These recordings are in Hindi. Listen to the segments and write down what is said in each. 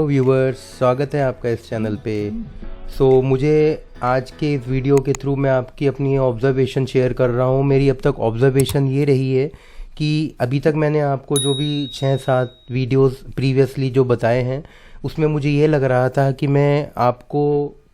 हेलो व्यूवर्स, स्वागत है आपका इस चैनल पे। मुझे आज के इस वीडियो के थ्रू मैं आपकी अपनी ऑब्ज़र्वेशन शेयर कर रहा हूँ। मेरी अब तक ऑब्ज़र्वेशन ये रही है कि अभी तक मैंने आपको जो भी 6-7 वीडियोस प्रीवियसली जो बताए हैं उसमें मुझे ये लग रहा था कि मैं आपको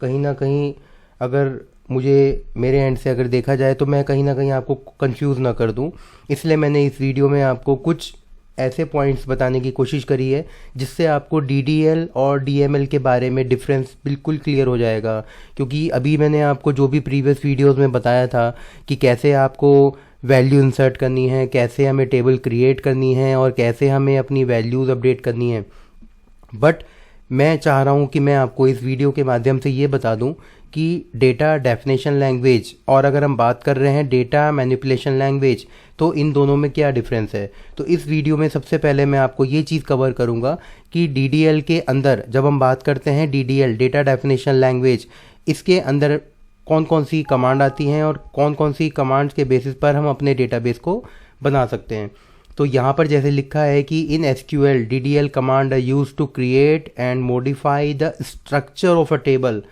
कहीं ना कहीं, अगर मुझे मेरे एंड से अगर देखा जाए तो मैं कहीं ना कहीं आपको कंफ्यूज ना कर दूं। इसलिए मैंने इस वीडियो में आपको कुछ ऐसे पॉइंट्स बताने की कोशिश करी है जिससे आपको DDL और DML के बारे में डिफरेंस बिल्कुल क्लियर हो जाएगा। क्योंकि अभी मैंने आपको जो भी प्रीवियस वीडियोस में बताया था कि कैसे आपको वैल्यू इंसर्ट करनी है, कैसे हमें टेबल क्रिएट करनी है और कैसे हमें अपनी वैल्यूज़ अपडेट करनी है, बट मैं चाह रहा हूँ कि मैं आपको इस वीडियो के माध्यम से ये बता दूँ कि डेटा डेफिनेशन लैंग्वेज और अगर हम बात कर रहे हैं डेटा मैनिपुलेशन लैंग्वेज, तो इन दोनों में क्या डिफरेंस है। तो इस वीडियो में सबसे पहले मैं आपको ये चीज़ कवर करूँगा कि DDL के अंदर जब हम बात करते हैं DDL डेटा डेफिनेशन लैंग्वेज, इसके अंदर कौन कौन सी कमांड आती हैं और कौन कौन सी कमांड्स के बेसिस पर हम अपने डेटाबेस को बना सकते हैं। तो यहाँ पर जैसे लिखा है कि in SQL DDL command are use to create and modify the structure of a table.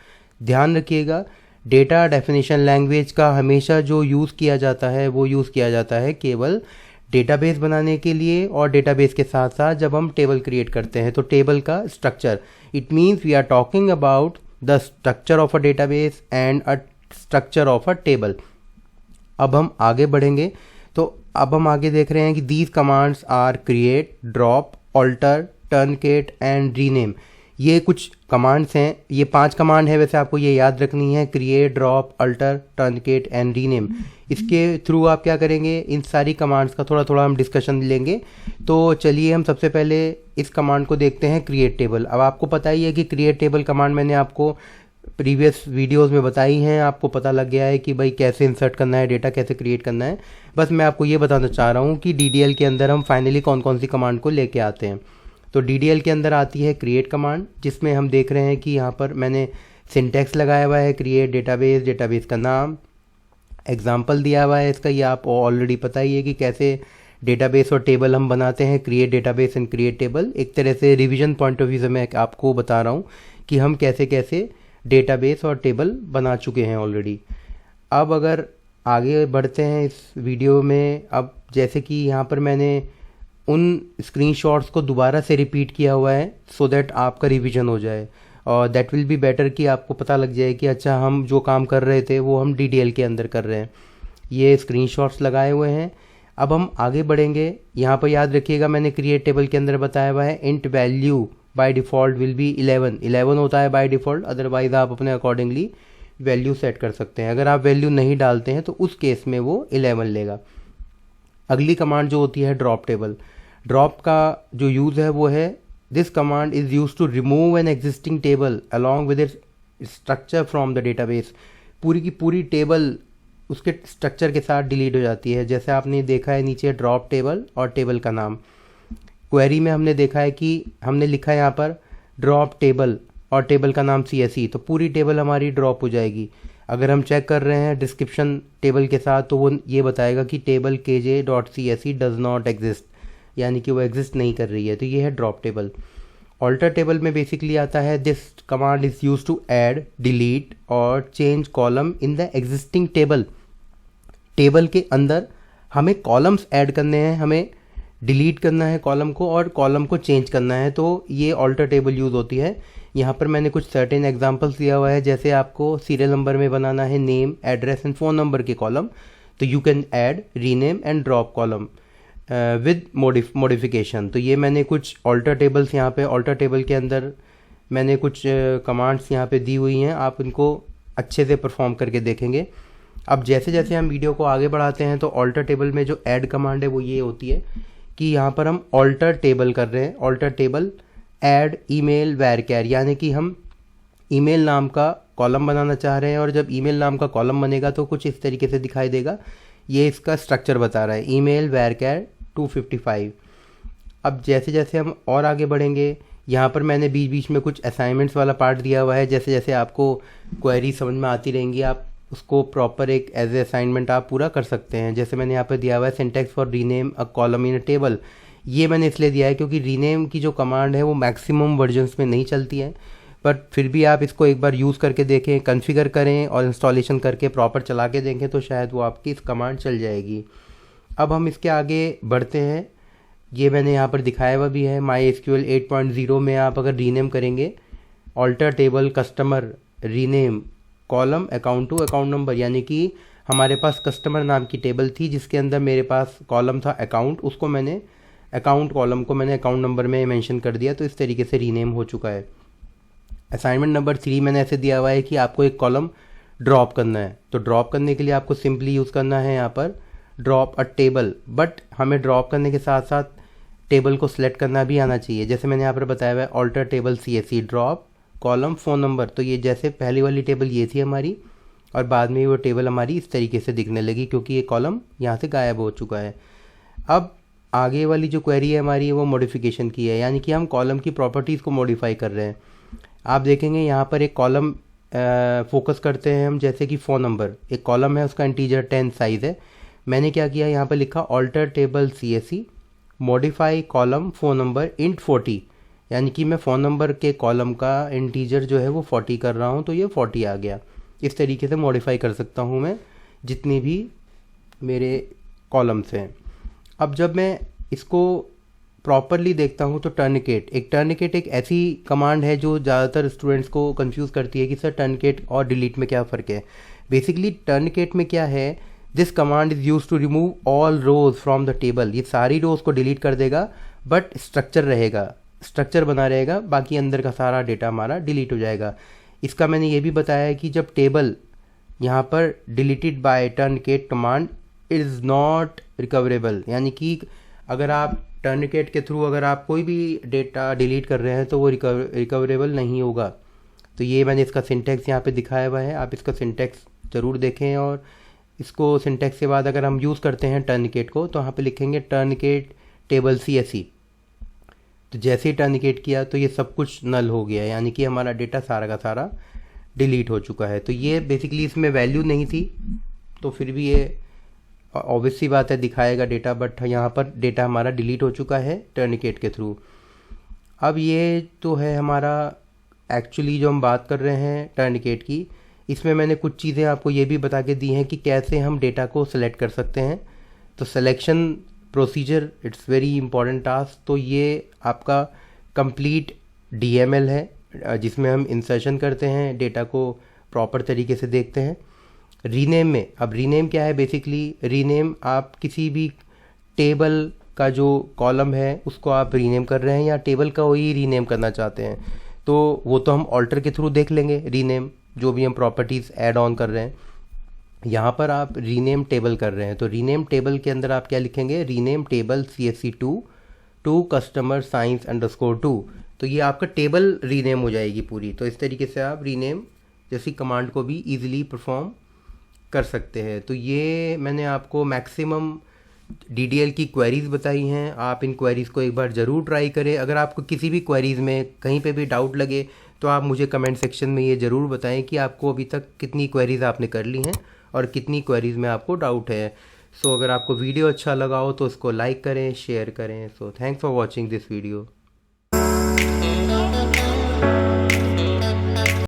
ध्यान रखिएगा, डेटा डेफिनेशन लैंग्वेज का हमेशा जो यूज़ किया जाता है वो यूज़ किया जाता है केवल डेटाबेस बनाने के लिए, और डेटाबेस के साथ साथ जब हम टेबल क्रिएट करते हैं तो टेबल का structure, it means we are talking about the structure of a database and a structure of a table. अब हम आगे बढ़ेंगे तो अब हम आगे देख रहे हैं कि these commands are create, drop, alter, truncate and rename. ये कुछ कमांड्स हैं, ये 5 कमांड है, वैसे आपको ये याद रखनी है, create, drop, alter, truncate and rename. इसके थ्रू आप क्या करेंगे, इन सारी कमांड्स का थोड़ा थोड़ा हम डिस्कशन लेंगे। तो चलिए हम सबसे पहले इस कमांड को देखते हैं, क्रिएट टेबल। अब आपको पता ही है कि क्रिएट टेबल कमांड मैंने आपको प्रीवियस वीडियोस में बताई हैं, आपको पता लग गया है कि भाई कैसे इंसर्ट करना है, डेटा कैसे क्रिएट करना है। बस मैं आपको ये बताना चाह रहा हूँ कि DDL के अंदर हम फाइनली कौन कौन सी कमांड को लेके आते हैं। तो DDL के अंदर आती है क्रिएट कमांड, जिसमें हम देख रहे हैं कि यहाँ पर मैंने सिंटैक्स लगाया हुआ है, क्रिएट डेटाबेस, डेटाबेस का नाम, एग्जाम्पल दिया हुआ है इसका, ये आप ऑलरेडी पता ही है कि कैसे डेटाबेस और टेबल हम बनाते हैं, create database and create table. एक तरह से रिवीजन पॉइंट ऑफ व्यू से मैं आपको बता रहा हूँ कि हम कैसे कैसे डेटाबेस और टेबल बना चुके हैं ऑलरेडी। अब अगर आगे बढ़ते हैं इस वीडियो में, अब जैसे कि यहाँ पर मैंने उन स्क्रीनशॉट्स को दोबारा से रिपीट किया हुआ है सो दैट आपका रिवीजन हो जाए, और दैट विल बी बेटर कि आपको पता लग जाए कि अच्छा हम जो काम कर रहे थे वो हम DDL के अंदर कर रहे हैं। ये स्क्रीनशॉट्स लगाए हुए हैं। अब हम आगे बढ़ेंगे। यहाँ पर याद रखिएगा मैंने क्रिएट टेबल के अंदर बताया हुआ है int value by default will be 11 होता है बाय डिफ़ॉल्ट, अदरवाइज आप अपने अकॉर्डिंगली वैल्यू सेट कर सकते हैं। अगर आप वैल्यू नहीं डालते हैं तो उस केस में वो 11 लेगा। अगली कमांड जो होती है ड्रॉप टेबल। ड्रॉप का जो यूज़ है वो है, this command is use to remove an existing table along with its structure from the database. पूरी की पूरी टेबल उसके स्ट्रक्चर के साथ डिलीट हो जाती है। जैसे आपने देखा है नीचे ड्रॉप टेबल और टेबल का नाम, क्वेरी में हमने देखा है कि हमने लिखा है यहाँ पर ड्रॉप टेबल और टेबल का नाम CSE, तो पूरी टेबल हमारी ड्रॉप हो जाएगी। अगर हम चेक कर रहे हैं डिस्क्रिप्शन टेबल के साथ तो वो ये बताएगा कि table kj.CSE does not exist, यानी कि वो एग्जिस्ट नहीं कर रही है। तो ये है ड्रॉप टेबल। ऑल्टर टेबल में बेसिकली आता है, this command is use to add, delete और change column in the existing table. Table के अंदर हमें कॉलम्स ऐड करने हैं, हमें डिलीट करना है कॉलम को और कॉलम को चेंज करना है, तो ये ऑल्टर टेबल यूज़ होती है। यहाँ पर मैंने कुछ सर्टेन एग्जांपल्स दिया हुआ है, जैसे आपको सीरियल नंबर में बनाना है name, address and phone number के कॉलम, तो you can add, rename and drop column with modification. तो ये मैंने कुछ ऑल्टर टेबल्स यहाँ पे, ऑल्टर टेबल के अंदर मैंने कुछ कमांड्स यहाँ पे दी हुई हैं, आप इनको अच्छे से परफॉर्म करके देखेंगे। अब जैसे जैसे हम वीडियो को आगे बढ़ाते हैं तो ऑल्टर टेबल में जो ऐड कमांड है वो ये होती है कि यहाँ पर हम ऑल्टर टेबल कर रहे हैं, ऑल्टर टेबल ऐड ईमेल वैरकैर, यानी कि हम ईमेल नाम का कॉलम बनाना चाह रहे हैं, और जब ईमेल नाम का कॉलम बनेगा तो कुछ इस तरीके से दिखाई देगा। ये इसका स्ट्रक्चर बता रहा है, ईमेल वैरकैर 255। अब जैसे जैसे हम और आगे बढ़ेंगे, यहाँ पर मैंने बीच बीच में कुछ असाइनमेंट्स वाला पार्ट दिया हुआ है। जैसे जैसे आपको क्वेरी समझ में आती रहेंगी, आप उसको प्रॉपर एक एज ए असाइनमेंट आप पूरा कर सकते हैं। जैसे मैंने यहाँ पर दिया हुआ है syntax for rename a column in a table, ये मैंने इसलिए दिया है क्योंकि रीनेम की जो कमांड है वो मैक्सिमम वर्जन्स में नहीं चलती है, बट फिर भी आप इसको एक बार यूज़ करके देखें, कॉन्फ़िगर करें और इंस्टॉलेशन करके प्रॉपर चला के देखें तो शायद वो आपकी इस कमांड चल जाएगी। अब हम इसके आगे बढ़ते हैं। ये मैंने यहाँ पर दिखाया हुआ भी है, MySQL 8.0 में आप अगर रीनेम करेंगे alter table customer rename column account to account number, यानी कि हमारे पास कस्टमर नाम की टेबल थी जिसके अंदर मेरे पास कॉलम था अकाउंट, उसको मैंने अकाउंट कॉलम को मैंने अकाउंट नंबर में मेंशन कर दिया, तो इस तरीके से रीनेम हो चुका है। असाइनमेंट नंबर 3 मैंने ऐसे दिया हुआ है कि आपको एक कॉलम ड्रॉप करना है, तो ड्रॉप करने के लिए आपको सिंपली यूज़ करना है यहाँ पर ड्रॉप अ टेबल, बट हमें ड्रॉप करने के साथ साथ टेबल को सिलेक्ट करना भी आना चाहिए। जैसे मैंने यहाँ पर बताया हुआ है alter table CSE drop column phone number, तो ये जैसे पहली वाली टेबल ये थी हमारी और बाद में वो टेबल हमारी इस तरीके से दिखने लगी क्योंकि ये कॉलम यहाँ से गायब हो चुका है। अब आगे वाली जो क्वेरी है हमारी वो मॉडिफिकेशन की है, यानी कि हम कॉलम की प्रॉपर्टीज़ को मॉडिफाई कर रहे हैं। आप देखेंगे यहाँ पर एक कॉलम फोकस करते हैं हम, जैसे कि फ़ोन नंबर एक कॉलम है, उसका इंटीजर 10 साइज़ है। मैंने क्या किया यहाँ पर लिखा alter table CSE modify column phone number int 40, यानी कि मैं फ़ोन नंबर के कॉलम का इंटीजर जो है वो 40 कर रहा हूँ, तो ये 40 आ गया। इस तरीके से मॉडिफाई कर सकता हूँ मैं जितनी भी मेरे कॉलम्स हैं। अब जब मैं इसको प्रॉपरली देखता हूँ तो टर्निकेट एक ऐसी कमांड है जो ज़्यादातर स्टूडेंट्स को कंफ्यूज करती है कि सर टर्निकेट और डिलीट में क्या फ़र्क है। बेसिकली टर्निकेट में क्या है, this command is use to remove all rows from the table, ये सारी रोज को डिलीट कर देगा बट स्ट्रक्चर रहेगा, स्ट्रक्चर बना रहेगा, बाकी अंदर का सारा डेटा हमारा डिलीट हो जाएगा। इसका मैंने ये भी बताया है कि जब टेबल यहाँ पर deleted bye tourniquet command is not recoverable, यानी कि अगर आप टर्निकेट के थ्रू अगर आप कोई भी डेटा डिलीट कर रहे हैं तो वो रिकवरेबल नहीं होगा। तो ये मैंने इसका सिंटैक्स यहाँ पे दिखाया हुआ है, आप इसका सिंटैक्स ज़रूर देखें। और इसको सिंटैक्स के बाद अगर हम यूज़ करते हैं टर्निकेट को तो यहाँ पे लिखेंगे टर्निकेट टेबल CSE, तो जैसे ही टर्निकेट किया तो ये सब कुछ नल हो गया, यानी कि हमारा डेटा सारा का सारा डिलीट हो चुका है। तो ये बेसिकली इसमें वैल्यू नहीं थी, तो फिर भी ये ऑब्वियस सी बात है दिखाएगा डेटा, बट यहाँ पर डेटा हमारा डिलीट हो चुका है टर्निकेट के थ्रू। अब ये तो है हमारा एक्चुअली जो हम बात कर रहे हैं टर्निकेट की, इसमें मैंने कुछ चीज़ें आपको ये भी बता के दी हैं कि कैसे हम डेटा को सेलेक्ट कर सकते हैं। तो selection procedure it's very important task, तो ये आपका कंप्लीट DML है जिसमें हम इंसर्शन करते हैं, डेटा को प्रॉपर तरीके से देखते हैं। रीनेम में, अब रीनेम क्या है, बेसिकली रीनेम आप किसी भी टेबल का जो कॉलम है उसको आप रीनेम कर रहे हैं या टेबल का वही रीनेम करना चाहते हैं, तो वो तो हम ऑल्टर के थ्रू देख लेंगे। रीनेम जो भी हम प्रॉपर्टीज़ ऐड ऑन कर रहे हैं, यहाँ पर आप रीनेम टेबल कर रहे हैं, तो रीनेम टेबल के अंदर आप क्या लिखेंगे, rename table CSE to customer science underscore 2, तो ये आपका टेबल रीनेम हो जाएगी पूरी। तो इस तरीके से आप रीनेम जैसी कमांड को भी ईजिली परफॉर्म कर सकते हैं। तो ये मैंने आपको मैक्सिमम DDL की क्वेरीज़ बताई हैं, आप इन क्वेरीज़ को एक बार ज़रूर ट्राई करें। अगर आपको किसी भी क्वेरीज़ में कहीं पे भी डाउट लगे तो आप मुझे कमेंट सेक्शन में ये ज़रूर बताएं कि आपको अभी तक कितनी क्वेरीज़ आपने कर ली हैं और कितनी क्वेरीज़ में आपको डाउट है। सो अगर आपको वीडियो अच्छा लगा हो तो इसको लाइक करें, शेयर करें। So thanks for watching this video.